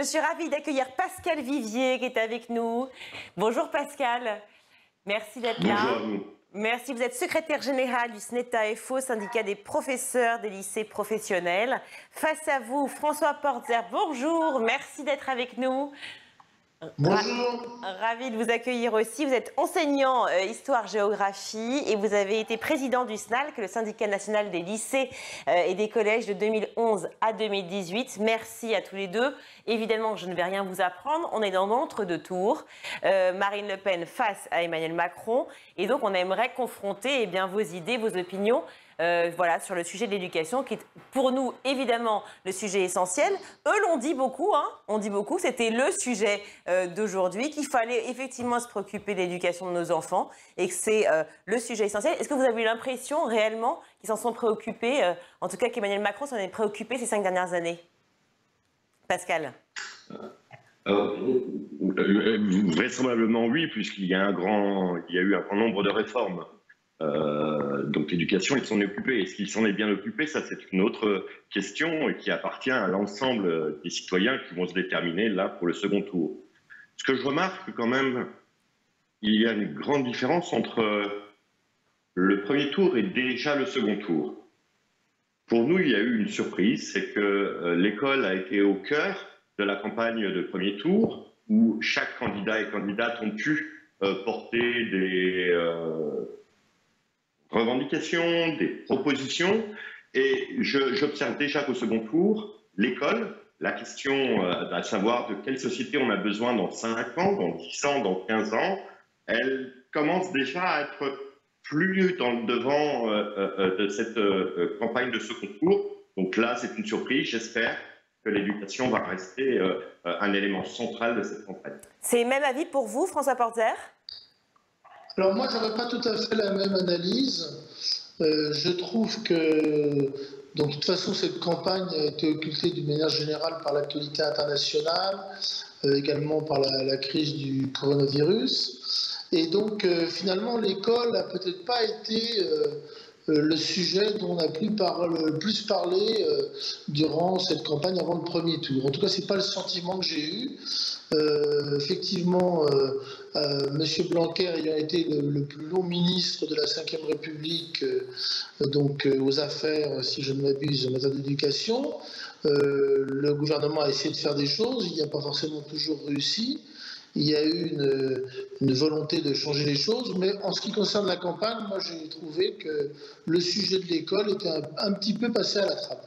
Je suis ravie d'accueillir Pascal Vivier qui est avec nous. Bonjour Pascal, merci d'être là. Bonjour à vous. Merci, vous êtes secrétaire général du SNETA-FO, syndicat des professeurs des lycées professionnels. Face à vous, François Porzer, bonjour, merci d'être avec nous. Bonjour. Ravi de vous accueillir aussi. Vous êtes enseignant histoire-géographie et vous avez été président du SNALC, le syndicat national des lycées et des collèges de 2011 à 2018. Merci à tous les deux. Évidemment, je ne vais rien vous apprendre. On est dans l'entre-deux tours. Marine Le Pen face à Emmanuel Macron. Et donc, on aimerait confronter vos idées, vos opinions. Voilà, sur le sujet de l'éducation, qui est pour nous, évidemment, le sujet essentiel. Eux l'ont dit beaucoup, on dit beaucoup, c'était le sujet d'aujourd'hui, qu'il fallait effectivement se préoccuper de l'éducation de nos enfants, et que c'est le sujet essentiel. Est-ce que vous avez eu l'impression, réellement, qu'ils s'en sont préoccupés, en tout cas qu'Emmanuel Macron s'en est préoccupé ces 5 dernières années? Pascal. Vraisemblablement oui, puisqu'il y a eu un grand nombre de réformes. Donc l'éducation, ils s'en est occupé. Est-ce qu'il s'en est bien occupé? Ça, c'est une autre question et qui appartient à l'ensemble des citoyens qui vont se déterminer là pour le second tour. Ce que je remarque quand même, il y a une grande différence entre le premier tour et déjà le second tour. Pour nous, il y a eu une surprise, c'est que l'école a été au cœur de la campagne de premier tour, où chaque candidat et candidate ont pu porter des revendications, des propositions, et j'observe déjà qu'au second tour, l'école, la question à savoir de quelle société on a besoin dans 5 ans, dans 10 ans, dans 15 ans, elle commence déjà à être plus dans le devant de cette campagne de second tour. Donc là, c'est une surprise, j'espère que l'éducation va rester un élément central de cette campagne. C'est le même avis pour vous, François Porzer? Alors moi, je n'aurais pas tout à fait la même analyse. Je trouve que, donc, de toute façon, cette campagne a été occultée d'une manière générale par l'actualité internationale, également par la crise du coronavirus. Et donc, finalement, l'école n'a peut-être pas été le sujet dont on a le plus parlé durant cette campagne avant le premier tour. En tout cas, ce n'est pas le sentiment que j'ai eu. Effectivement, M. Blanquer ayant été le plus long ministre de la Ve République, donc aux affaires, si je ne m'abuse, en matière d'éducation, le gouvernement a essayé de faire des choses, il n'y a pas forcément toujours réussi. Il y a eu une volonté de changer les choses, mais en ce qui concerne la campagne, moi j'ai trouvé que le sujet de l'école était un petit peu passé à la trappe.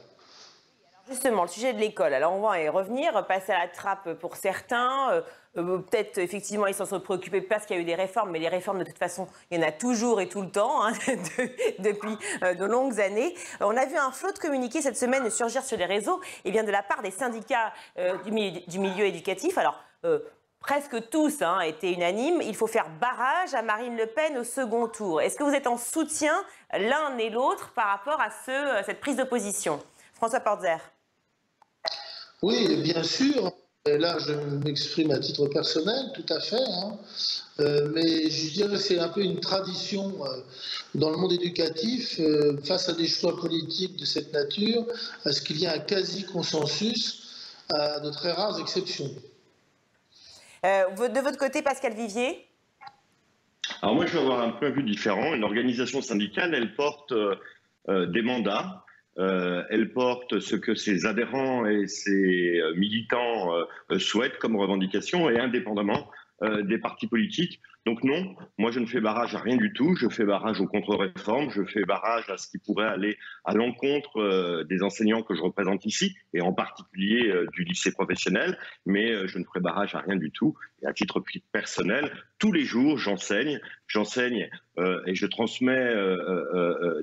Justement, le sujet de l'école, alors on va y revenir, passer à la trappe pour certains, peut-être effectivement ils s'en sont préoccupés parce qu'il y a eu des réformes, mais les réformes de toute façon, il y en a toujours et tout le temps, depuis de longues années. On a vu un flot de communiqués cette semaine surgir sur les réseaux, et bien de la part des syndicats du milieu éducatif. Alors, presque tous étaient unanimes, il faut faire barrage à Marine Le Pen au second tour. Est-ce que vous êtes en soutien l'un et l'autre par rapport à cette prise de position? François Porzer. Oui, bien sûr. Et là, je m'exprime à titre personnel, tout à fait. Mais je dirais que c'est un peu une tradition dans le monde éducatif, face à des choix politiques de cette nature, à ce qu'il y ait un quasi-consensus, à de très rares exceptions. De votre côté, Pascal Vivier? Alors moi, je vais avoir un point de vue différent. Une organisation syndicale, elle porte des mandats. Elle porte ce que ses adhérents et ses militants souhaitent comme revendication, et indépendamment des partis politiques. Donc non, moi je ne fais barrage à rien du tout, je fais barrage aux contre-réformes, je fais barrage à ce qui pourrait aller à l'encontre des enseignants que je représente ici, et en particulier du lycée professionnel, mais je ne ferai barrage à rien du tout. Et à titre personnel, tous les jours j'enseigne et je transmets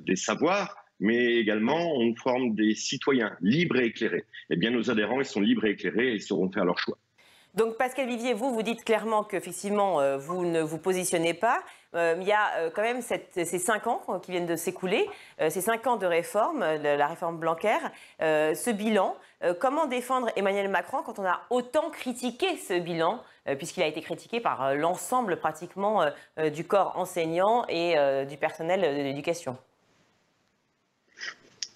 des savoirs, mais également on forme des citoyens libres et éclairés. Eh bien nos adhérents, ils sont libres et éclairés et ils sauront faire leur choix. Donc Pascal Vivier, vous dites clairement qu'effectivement vous ne vous positionnez pas. Il y a quand même ces 5 ans qui viennent de s'écouler, ces 5 ans de réforme, la réforme Blanquer, ce bilan. Comment défendre Emmanuel Macron quand on a autant critiqué ce bilan, puisqu'il a été critiqué par l'ensemble pratiquement du corps enseignant et du personnel de l'éducation?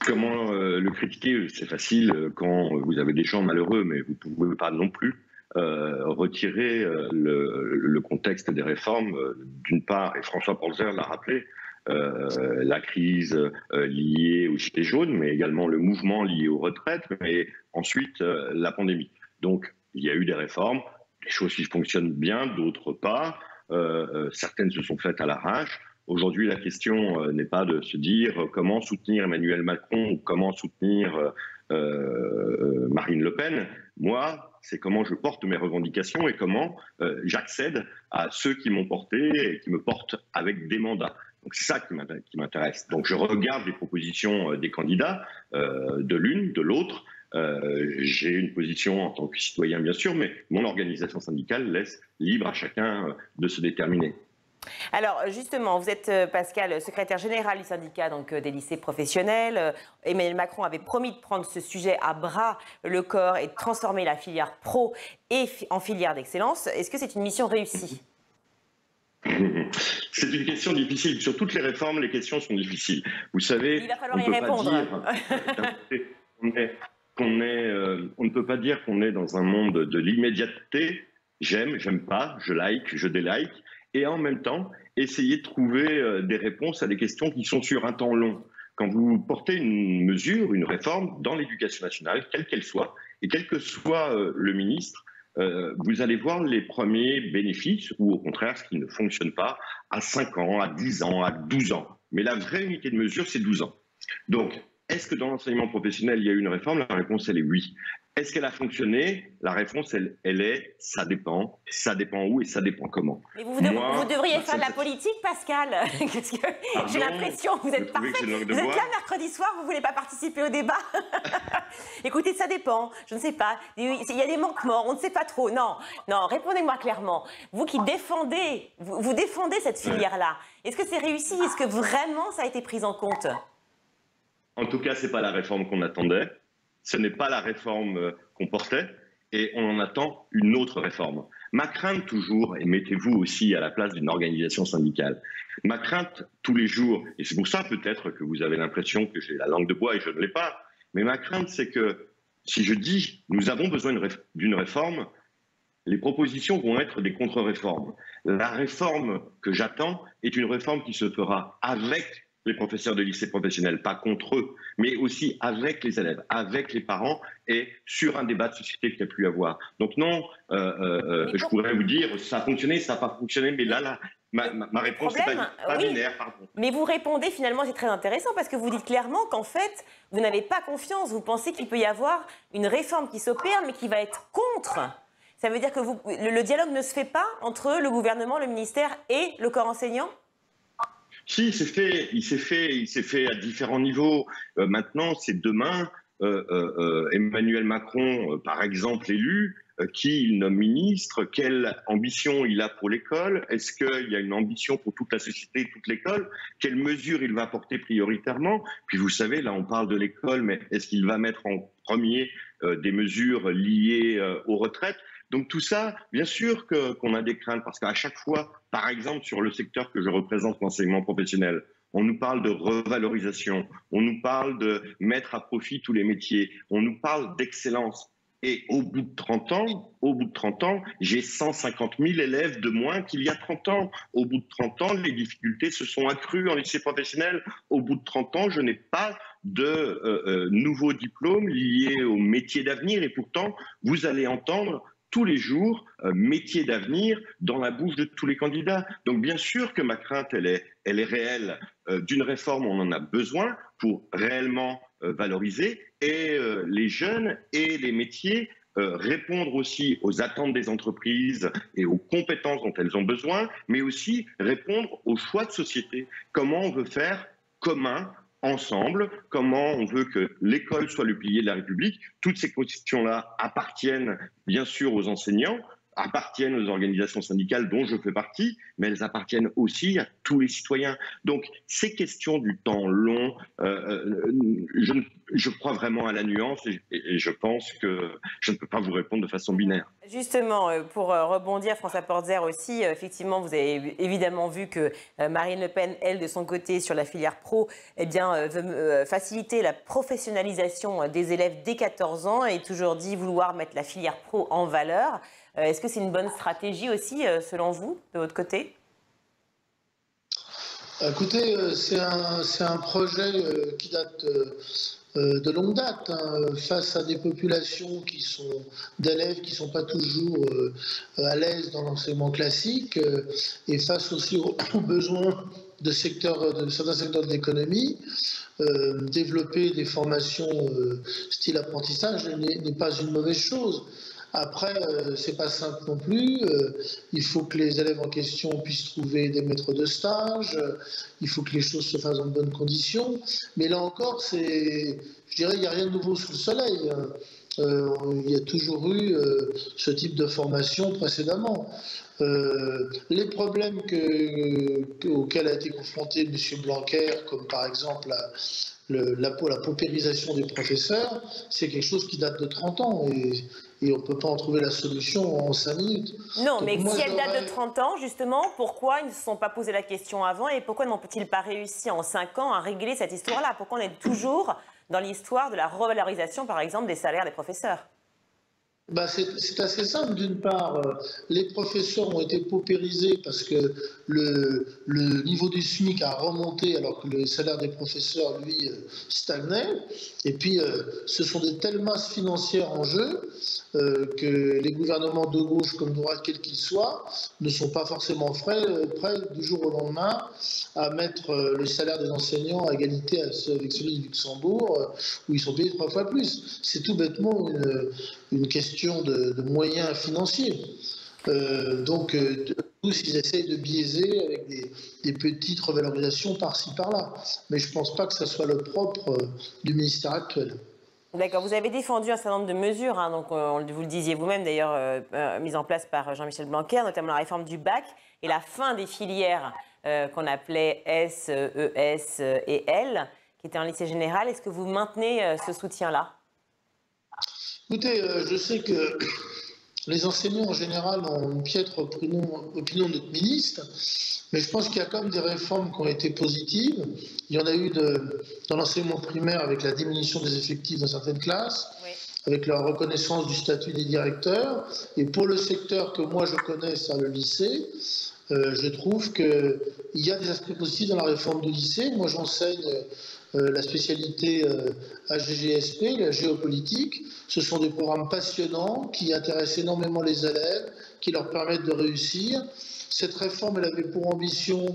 Comment le critiquer? C'est facile quand vous avez des gens malheureux, mais vous ne pouvez pas non plus retirer le contexte des réformes. D'une part, et François Polzer l'a rappelé, la crise liée aux Gilets jaunes, mais également le mouvement lié aux retraites, et ensuite la pandémie. Donc, il y a eu des réformes, des choses qui fonctionnent bien, d'autres pas. Certaines se sont faites à l'arrache. Aujourd'hui, la question n'est pas de se dire comment soutenir Emmanuel Macron ou comment soutenir Marine Le Pen. Moi, c'est comment je porte mes revendications et comment j'accède à ceux qui m'ont porté et qui me portent avec des mandats. Donc c'est ça qui m'intéresse. Donc je regarde les propositions des candidats, de l'une, de l'autre. J'ai une position en tant que citoyen, bien sûr, mais mon organisation syndicale laisse libre à chacun de se déterminer. Alors justement, vous êtes, Pascal, secrétaire général du syndicat donc, des lycées professionnels. Emmanuel Macron avait promis de prendre ce sujet à bras le corps et de transformer la filière pro en filière d'excellence. Est-ce que c'est une mission réussie? C'est une question difficile. Sur toutes les réformes, les questions sont difficiles. Vous savez, il va falloir y répondre. On ne peut pas dire qu'on est dans un monde de l'immédiateté. J'aime, j'aime pas, je like, je délike. Et en même temps, essayer de trouver des réponses à des questions qui sont sur un temps long. Quand vous portez une mesure, une réforme dans l'éducation nationale, quelle qu'elle soit, et quel que soit le ministre, vous allez voir les premiers bénéfices, ou au contraire, ce qui ne fonctionne pas, à 5 ans, à 10 ans, à 12 ans. Mais la vraie unité de mesure, c'est 12 ans. Donc, est-ce que dans l'enseignement professionnel, il y a eu une réforme? La réponse, elle est oui. Est-ce qu'elle a fonctionné? La réponse, elle est ça dépend où et ça dépend comment. Mais vous devriez faire de la politique, Pascal. Parce que j'ai l'impression que vous êtes parfait. Vous êtes là mercredi soir, vous ne voulez pas participer au débat. Écoutez, ça dépend, je ne sais pas. Il y a des manquements, on ne sait pas trop. Non, répondez-moi clairement. Vous qui défendez, vous défendez cette filière-là. Est-ce que c'est réussi? Est-ce que vraiment ça a été pris en compte? En tout cas, ce n'est pas la réforme qu'on attendait. Ce n'est pas la réforme qu'on portait et on en attend une autre réforme. Ma crainte toujours, et mettez-vous aussi à la place d'une organisation syndicale, ma crainte tous les jours, et c'est pour ça peut-être que vous avez l'impression que j'ai la langue de bois et je ne l'ai pas, mais ma crainte c'est que si je dis nous avons besoin d'une réforme, les propositions vont être des contre-réformes. La réforme que j'attends est une réforme qui se fera avec les professeurs de lycée professionnels, pas contre eux, mais aussi avec les élèves, avec les parents et sur un débat de société qu'il y a pu avoir. Donc non, je pourrais vous dire ça a fonctionné, ça n'a pas fonctionné, mais là ma réponse n'est pas binaire. Pardon. Mais vous répondez finalement, c'est très intéressant parce que vous dites clairement qu'en fait, vous n'avez pas confiance, vous pensez qu'il peut y avoir une réforme qui s'opère mais qui va être contre. Ça veut dire que le dialogue ne se fait pas entre le gouvernement, le ministère et le corps enseignant? Si, il s'est fait à différents niveaux. Maintenant, c'est demain, Emmanuel Macron, par exemple, élu, qui il nomme ministre, quelle ambition il a pour l'école, est-ce qu'il y a une ambition pour toute la société, toute l'école, quelles mesures il va apporter prioritairement. Puis vous savez, là on parle de l'école, mais est-ce qu'il va mettre en premier des mesures liées aux retraites? Donc tout ça, bien sûr qu'on a des craintes, parce qu'à chaque fois, par exemple sur le secteur que je représente, l'enseignement professionnel, on nous parle de revalorisation, on nous parle de mettre à profit tous les métiers, on nous parle d'excellence. Et au bout de 30 ans, j'ai 150 000 élèves de moins qu'il y a 30 ans. Au bout de 30 ans, les difficultés se sont accrues en lycée professionnel. Au bout de 30 ans, je n'ai pas de nouveaux diplômes liés au métier d'avenir. Et pourtant, vous allez entendre tous les jours métier d'avenir dans la bouche de tous les candidats. Donc bien sûr que ma crainte, elle est réelle. D'une réforme, on en a besoin pour réellement valoriser et les jeunes et les métiers, répondre aussi aux attentes des entreprises et aux compétences dont elles ont besoin, mais aussi répondre aux choix de société. Comment on veut faire commun, ensemble, comment on veut que l'école soit le pilier de la République. Toutes ces questions-là appartiennent bien sûr aux enseignants, appartiennent aux organisations syndicales dont je fais partie, mais elles appartiennent aussi à tous les citoyens. Donc ces questions du temps long, je crois vraiment à la nuance et je pense que je ne peux pas vous répondre de façon binaire. Justement, pour rebondir, François Porzer aussi, effectivement, vous avez évidemment vu que Marine Le Pen, elle, de son côté, sur la filière pro, eh bien, veut faciliter la professionnalisation des élèves dès 14 ans et toujours dit vouloir mettre la filière pro en valeur. Est-ce que c'est une bonne stratégie aussi, selon vous, de votre côté? Écoutez, c'est un projet qui date de longue date, hein, face à des populations d'élèves qui ne sont pas toujours à l'aise dans l'enseignement classique et face aussi aux besoins de certains secteurs de l'économie. Développer des formations style apprentissage n'est pas une mauvaise chose. Après, c'est pas simple non plus. Il faut que les élèves en question puissent trouver des maîtres de stage. Il faut que les choses se fassent dans de bonnes conditions. Mais là encore, je dirais, il n'y a rien de nouveau sous le soleil. Il y a toujours eu ce type de formation précédemment. Les problèmes auxquels a été confronté M. Blanquer, comme par exemple la paupérisation des professeurs, c'est quelque chose qui date de 30 ans et on ne peut pas en trouver la solution en 5 minutes. Non, donc mais si elle date de 30 ans, justement, pourquoi ils ne se sont pas posé la question avant et pourquoi n'ont-ils pas réussi en 5 ans à régler cette histoire-là? Pourquoi on est toujours dans l'histoire de la revalorisation, par exemple, des salaires des professeurs? C'est assez simple. D'une part, les professeurs ont été paupérisés parce que le niveau du SMIC a remonté alors que le salaire des professeurs, lui, stagnait. Et puis, ce sont des telles masses financières en jeu que les gouvernements de gauche comme de droite, quels qu'ils soient, ne sont pas forcément prêts du jour au lendemain à mettre le salaire des enseignants à égalité avec celui du Luxembourg, où ils sont payés 3 fois plus. C'est tout bêtement une question de moyens financiers. Donc, tous, ils essayent de biaiser avec des petites revalorisations par-ci, par-là. Mais je ne pense pas que ce soit le propre du ministère actuel. D'accord, vous avez défendu un certain nombre de mesures, hein, donc vous le disiez vous-même d'ailleurs, mises en place par Jean-Michel Blanquer, notamment la réforme du bac et la fin des filières qu'on appelait S, ES et L, qui étaient en lycée général. Est-ce que vous maintenez ce soutien-là? Écoutez, je sais que les enseignants en général ont une piètre opinion de notre ministre, mais je pense qu'il y a quand même des réformes qui ont été positives. Il y en a eu dans l'enseignement primaire avec la diminution des effectifs dans certaines classes, oui, avec la reconnaissance du statut des directeurs. Et pour le secteur que moi je connais, c'est le lycée, je trouve qu'il y a des aspects positifs dans la réforme du lycée. Moi j'enseigne la spécialité AGGSP, la géopolitique. Ce sont des programmes passionnants qui intéressent énormément les élèves, qui leur permettent de réussir. Cette réforme, elle avait pour ambition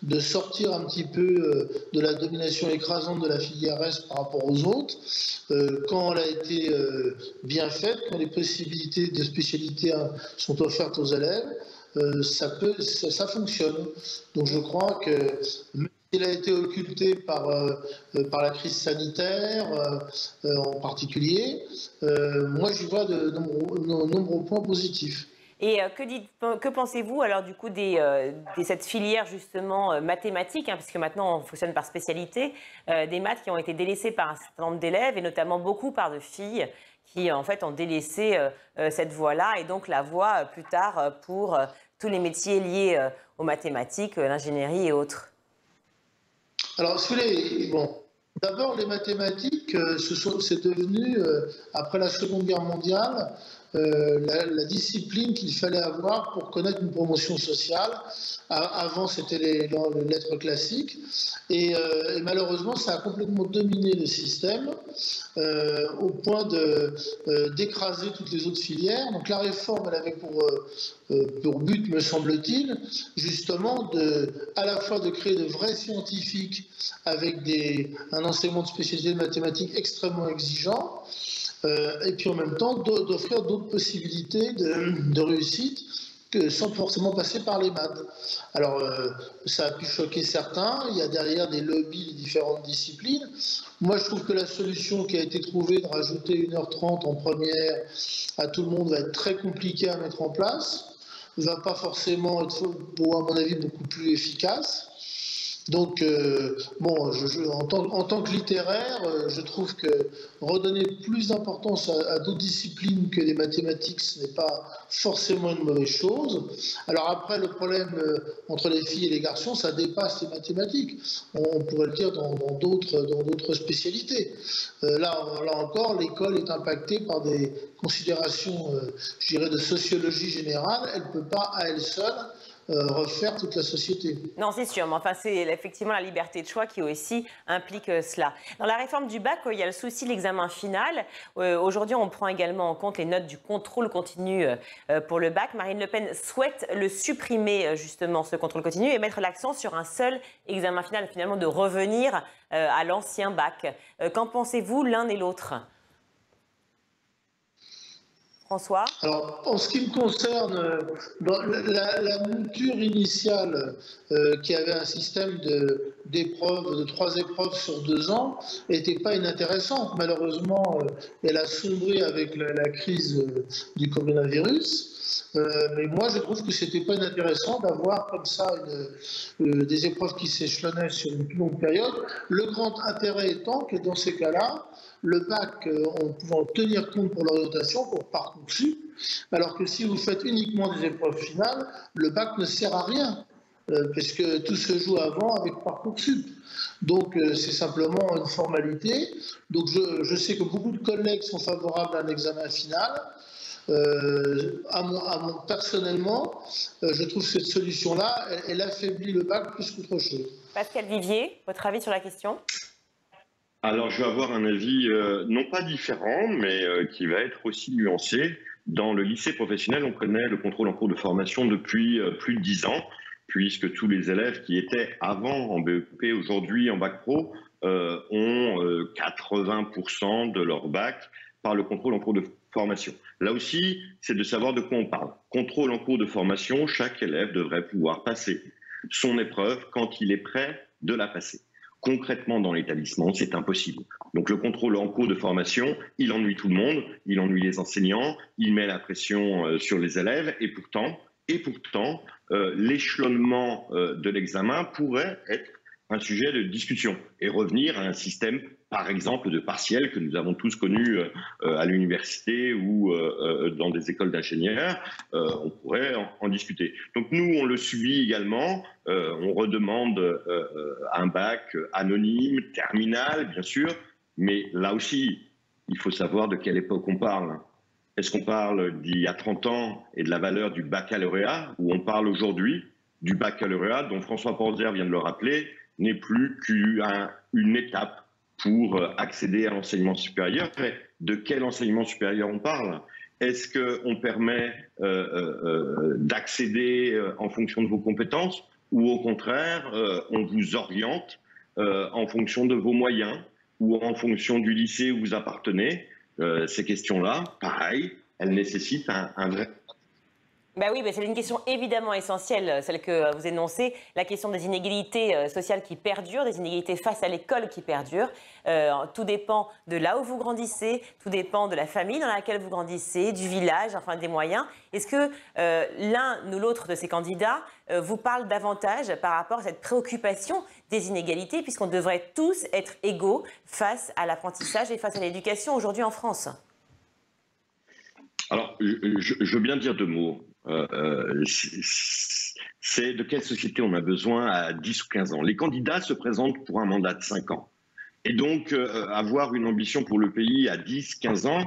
de sortir un petit peu de la domination écrasante de la filière S par rapport aux autres. Quand elle a été bien faite, quand les possibilités de spécialité sont offertes aux élèves, ça fonctionne. Donc je crois que il a été occulté par la crise sanitaire en particulier. Moi, j'y vois de nombreux points positifs. Et que pensez-vous alors du coup de cette filière justement mathématique, hein, puisque maintenant on fonctionne par spécialité, des maths qui ont été délaissées par un certain nombre d'élèves et notamment beaucoup par de filles qui en fait ont délaissé cette voie-là et donc la voie plus tard pour tous les métiers liés aux mathématiques, l'ingénierie et autres? Alors, bon, d'abord, les mathématiques, c'est devenu, après la Seconde Guerre mondiale, la discipline qu'il fallait avoir pour connaître une promotion sociale. Avant, c'était les lettres classiques. Et malheureusement, ça a complètement dominé le système au point d'écraser toutes les autres filières. Donc la réforme, elle avait pour but, me semble-t-il, justement, à la fois de créer de vrais scientifiques avec un enseignement de spécialité de mathématiques extrêmement exigeant, et puis en même temps d'offrir d'autres possibilités de réussite sans forcément passer par les maths. Alors, ça a pu choquer certains, il y a derrière des lobbies de différentes disciplines. Moi, je trouve que la solution qui a été trouvée de rajouter 1h30 en première à tout le monde va être très compliquée à mettre en place, ne va pas forcément être, à mon avis, beaucoup plus efficace. Donc, bon, en tant que littéraire, je trouve que redonner plus d'importance à d'autres disciplines que les mathématiques, ce n'est pas forcément une mauvaise chose. Alors après, le problème entre les filles et les garçons, ça dépasse les mathématiques. On pourrait le dire dans d'autres spécialités. Là encore, l'école est impactée par des considérations, je dirais, de sociologie générale. Elle ne peut pas, à elle seule, refaire toute la société. Non, c'est sûr, mais enfin, c'est effectivement la liberté de choix qui aussi implique cela. Dans la réforme du bac, il y a le souci de l'examen final. Aujourd'hui, on prend également en compte les notes du contrôle continu pour le bac. Marine Le Pen souhaite le supprimer, justement, ce contrôle continu, et mettre l'accent sur un seul examen final, finalement, de revenir à l'ancien bac. Qu'en pensez-vous l'un et l'autre ? François ? Alors, en ce qui me concerne, dans la mouture initiale qui avait un système de 3 épreuves sur 2 ans n'était pas inintéressante. Malheureusement, elle a sombré avec la crise du coronavirus. Mais moi, je trouve que c'était pas inintéressant d'avoir comme ça des épreuves qui s'échelonnaient sur une plus longue période. Le grand intérêt étant que dans ces cas-là, le bac, on pouvait en tenir compte pour l'orientation, pour Parcoursup, alors que si vous faites uniquement des épreuves finales, le bac ne sert à rien, puisque tout se joue avant avec Parcoursup. Donc c'est simplement une formalité. Donc je sais que beaucoup de collègues sont favorables à un examen final. Personnellement, je trouve que cette solution-là, elle affaiblit le bac plus qu'autre chose. Pascal Vivier, votre avis sur la question ? Alors, je vais avoir un avis non pas différent, mais qui va être aussi nuancé. Dans le lycée professionnel, on connaît le contrôle en cours de formation depuis plus de 10 ans, puisque tous les élèves qui étaient avant en BEP, aujourd'hui en bac pro, ont 80% de leur bac par le contrôle en cours de formation. Là aussi, c'est de savoir de quoi on parle. Contrôle en cours de formation, chaque élève devrait pouvoir passer son épreuve quand il est prêt de la passer. Concrètement, dans l'établissement, c'est impossible. Donc le contrôle en cours de formation, il ennuie tout le monde, il ennuie les enseignants, il met la pression sur les élèves, et pourtant l'échelonnement de l'examen pourrait être un sujet de discussion et revenir à un système, par exemple, de partiel que nous avons tous connu à l'université ou dans des écoles d'ingénieurs. On pourrait en discuter. Donc nous, on le subit également. On redemande un bac anonyme, terminal, bien sûr. Mais là aussi, il faut savoir de quelle époque on parle. Est-ce qu'on parle d'il y a 30 ans et de la valeur du baccalauréat, ou on parle aujourd'hui du baccalauréat dont François Panzer vient de le rappeler, n'est plus qu'une étape pour accéder à l'enseignement supérieur. Mais de quel enseignement supérieur on parle? Est-ce qu'on permet d'accéder en fonction de vos compétences, ou au contraire, on vous oriente en fonction de vos moyens ou en fonction du lycée où vous appartenez? Ces questions-là, pareil, elles nécessitent un vrai... Ben oui, c'est une question évidemment essentielle, celle que vous énoncez, la question des inégalités sociales qui perdurent, des inégalités face à l'école qui perdurent. Tout dépend de là où vous grandissez, tout dépend de la famille dans laquelle vous grandissez, du village, enfin des moyens. Est-ce que l'un ou l'autre de ces candidats vous parle davantage par rapport à cette préoccupation des inégalités, puisqu'on devrait tous être égaux face à l'apprentissage et face à l'éducation aujourd'hui en France? Alors, je veux bien dire 2 mots. C'est de quelle société on a besoin à 10 ou 15 ans. Les candidats se présentent pour un mandat de 5 ans. Et donc, avoir une ambition pour le pays à 10, 15 ans,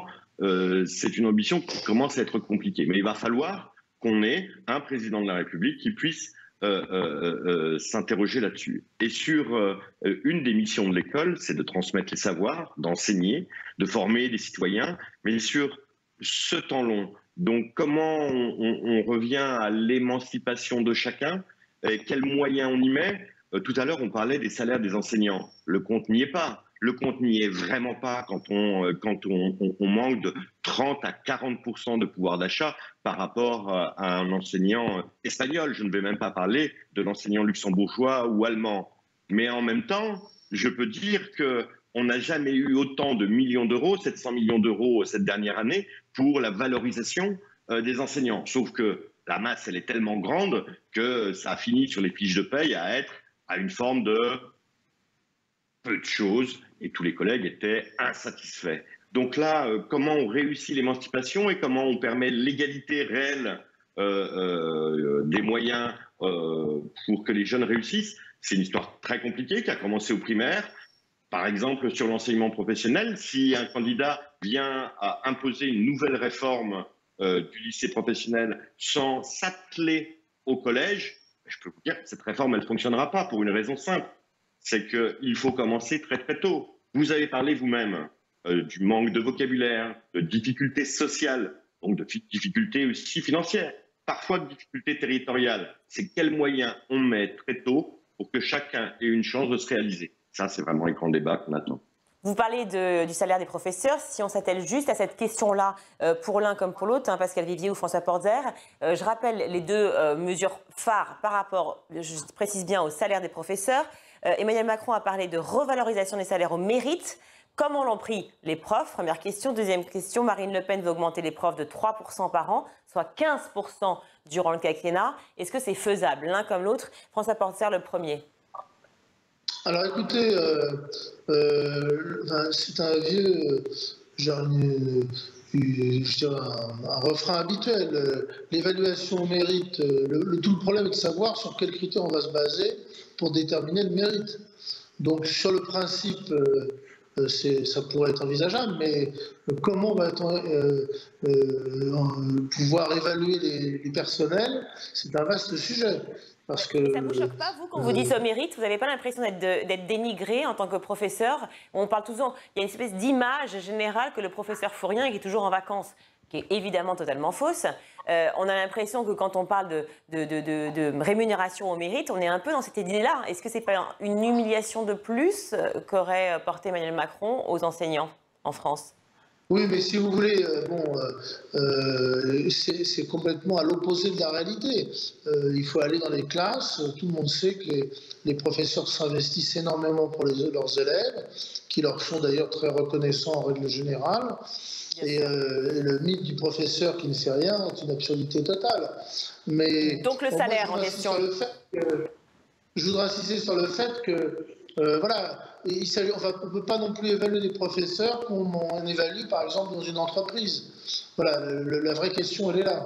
c'est une ambition qui commence à être compliquée. Mais il va falloir qu'on ait un président de la République qui puisse s'interroger là-dessus. Et sur une des missions de l'école, c'est de transmettre les savoirs, d'enseigner, de former des citoyens, mais sur ce temps long. Donc, comment on revient à l'émancipation de chacun? Et quels moyens on y met? Tout à l'heure, on parlait des salaires des enseignants. Le compte n'y est pas. Le compte n'y est vraiment pas quand on manque de 30 à 40% de pouvoir d'achat par rapport à un enseignant espagnol. Je ne vais même pas parler de l'enseignant luxembourgeois ou allemand. Mais en même temps, je peux dire que on n'a jamais eu autant de millions d'euros, 700 millions d'euros cette dernière année, pour la valorisation des enseignants. Sauf que la masse, elle est tellement grande que ça a fini sur les fiches de paye à être à une forme de peu de choses, et tous les collègues étaient insatisfaits. Donc là, comment on réussit l'émancipation et comment on permet l'égalité réelle des moyens pour que les jeunes réussissent, c'est une histoire très compliquée qui a commencé au primaire. Par exemple, sur l'enseignement professionnel, si un candidat vient à imposer une nouvelle réforme du lycée professionnel sans s'atteler au collège, je peux vous dire que cette réforme, elle ne fonctionnera pas pour une raison simple. C'est qu'il faut commencer très très tôt. Vous avez parlé vous-même du manque de vocabulaire, de difficultés sociales, donc de difficultés aussi financières, parfois de difficultés territoriales. C'est quels moyens on met très tôt pour que chacun ait une chance de se réaliser. Ça, c'est vraiment les grands débats qu'on attend. Vous parlez du salaire des professeurs. Si on s'attelle juste à cette question-là, pour l'un comme pour l'autre, Pascal Vivier ou François Porzer, je rappelle les deux mesures phares par rapport, je précise bien, au salaire des professeurs. Emmanuel Macron a parlé de revalorisation des salaires au mérite. Comment l'ont pris les profs? Première question. Deuxième question, Marine Le Pen veut augmenter les profs de 3% par an, soit 15% durant le quinquennat. Est-ce que c'est faisable, l'un comme l'autre? François Porzer, le premier. Alors écoutez, c'est un vieux, un refrain habituel. L'évaluation au mérite, tout le problème est de savoir sur quels critères on va se baser pour déterminer le mérite. Donc sur le principe, ça pourrait être envisageable, mais comment va-t-on pouvoir évaluer les personnels? C'est un vaste sujet. Parce que, ça ne vous choque pas, vous, quand vous dites au mérite, vous n'avez pas l'impression d'être dénigré en tant que professeur? On parle toujours, il y a une espèce d'image générale que le professeur fout rien et qui est toujours en vacances, qui est évidemment totalement fausse. On a l'impression que quand on parle de rémunération au mérite, on est un peu dans cette idée-là. Est-ce que ce n'est pas une humiliation de plus qu'aurait porté Emmanuel Macron aux enseignants en France? Oui, mais si vous voulez, c'est complètement à l'opposé de la réalité. Il faut aller dans les classes. Tout le monde sait que les professeurs s'investissent énormément pour leurs élèves, qui leur sont d'ailleurs très reconnaissants en règle générale. Et le mythe du professeur qui ne fait rien est une absurdité totale. Mais, donc le salaire en question. Je voudrais insister sur le fait que, voilà, on ne peut pas non plus évaluer des professeurs comme on évalue par exemple dans une entreprise. Voilà, la vraie question, elle est là.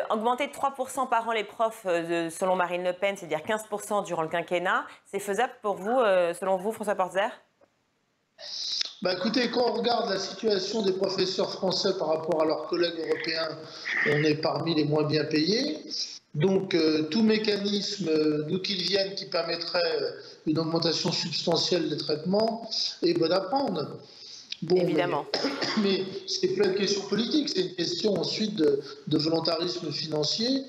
Augmenter de 3% par an les profs, selon Marine Le Pen, c'est-à-dire 15% durant le quinquennat, c'est faisable pour vous, selon vous, François Porzer? Bah écoutez, quand on regarde la situation des professeurs français par rapport à leurs collègues européens, on est parmi les moins bien payés. Donc, tout mécanisme, d'où qu'il vienne, qui permettrait une augmentation substantielle des traitements est bon à prendre. Bon, évidemment. Mais c'est plein de questions politiques. C'est une question ensuite de volontarisme financier.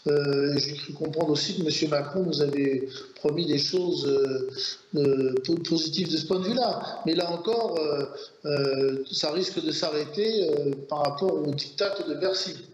J'ai cru comprendre aussi que M. Macron nous avait promis des choses positives de ce point de vue-là. Mais là encore, ça risque de s'arrêter par rapport au diktat de Bercy.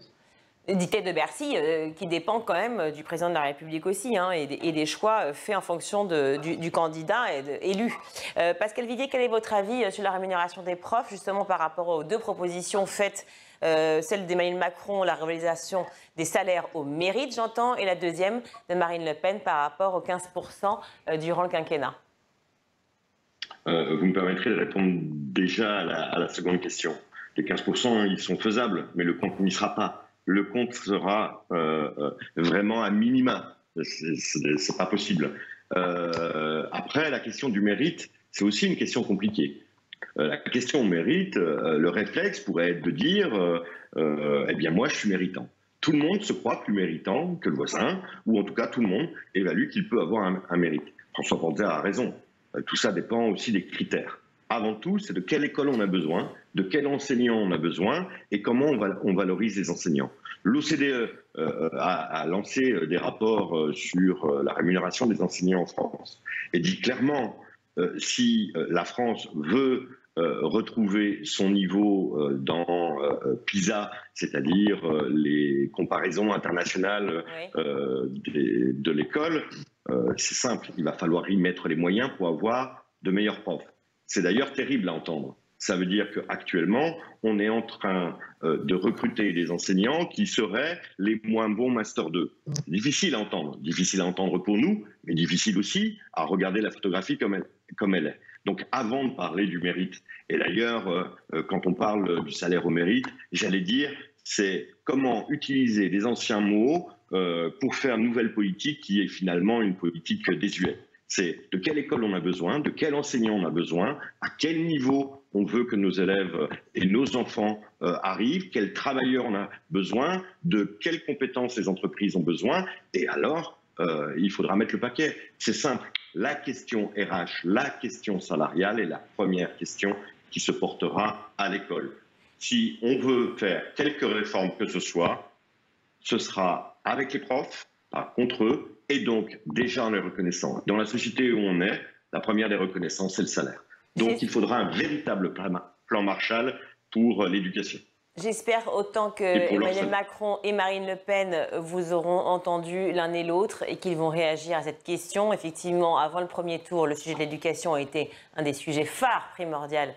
Le dictat de Bercy qui dépend quand même du président de la République aussi, et des choix faits en fonction du candidat élu. Pascal Vivier, quel est votre avis sur la rémunération des profs, justement par rapport aux deux propositions faites, celle d'Emmanuel Macron, la revalorisation des salaires au mérite, j'entends, et la deuxième de Marine Le Pen par rapport aux 15% durant le quinquennat? Vous me permettrez de répondre déjà à la seconde question. Les 15%, ils sont faisables, mais le compte n'y sera pas. Le compte sera vraiment à minima. C'est pas possible. Après, la question du mérite, c'est aussi une question compliquée. La question mérite, le réflexe pourrait être de dire eh bien moi je suis méritant. Tout le monde se croit plus méritant que le voisin, ou en tout cas tout le monde évalue qu'il peut avoir un mérite. François Porzer a raison. Tout ça dépend aussi des critères. Avant tout, c'est de quelle école on a besoin, de quel enseignant on a besoin et comment on valorise les enseignants. L'OCDE a lancé des rapports sur la rémunération des enseignants en France et dit clairement si la France veut retrouver son niveau dans PISA, c'est-à-dire les comparaisons internationales de l'école, c'est simple, il va falloir y mettre les moyens pour avoir de meilleurs profs. C'est d'ailleurs terrible à entendre. Ça veut dire qu'actuellement, on est en train de recruter des enseignants qui seraient les moins bons Master 2. C'est difficile à entendre pour nous, mais difficile aussi à regarder la photographie comme elle est. Donc avant de parler du mérite, et d'ailleurs, quand on parle du salaire au mérite, j'allais dire, c'est comment utiliser des anciens mots pour faire une nouvelle politique qui est finalement une politique désuète. C'est de quelle école on a besoin, de quel enseignant on a besoin, à quel niveau on veut que nos élèves et nos enfants arrivent, quel travailleur on a besoin, de quelles compétences les entreprises ont besoin, et alors il faudra mettre le paquet. C'est simple, la question RH, la question salariale est la première question qui se portera à l'école. Si on veut faire quelques réformes que ce soit, ce sera avec les profs, pas contre eux, et donc déjà en les reconnaissant. Dans la société où on est, la première des reconnaissances, c'est le salaire. Donc il faudra un véritable plan Marshall pour l'éducation. J'espère autant que Emmanuel Macron et Marine Le Pen vous auront entendu l'un et l'autre et qu'ils vont réagir à cette question. Effectivement, avant le premier tour, le sujet de l'éducation a été un des sujets phares primordiaux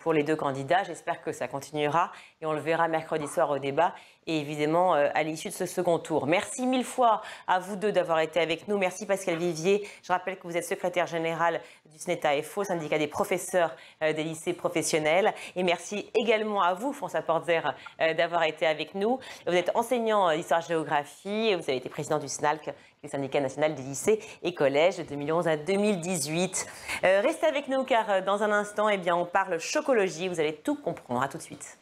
pour les deux candidats. J'espère que ça continuera et on le verra mercredi soir au débat et évidemment à l'issue de ce second tour. Merci mille fois à vous deux d'avoir été avec nous. Merci Pascal Vivier. Je rappelle que vous êtes secrétaire général du SNETA-FO, syndicat des professeurs des lycées professionnels. Et merci également à vous, François Portzer, d'avoir été avec nous. Vous êtes enseignant d'histoire-géographie et vous avez été président du SNALC, le syndicat national des lycées et collèges de 2011 à 2018. Restez avec nous car dans un instant, on parle chocologie. Vous allez tout comprendre. À tout de suite.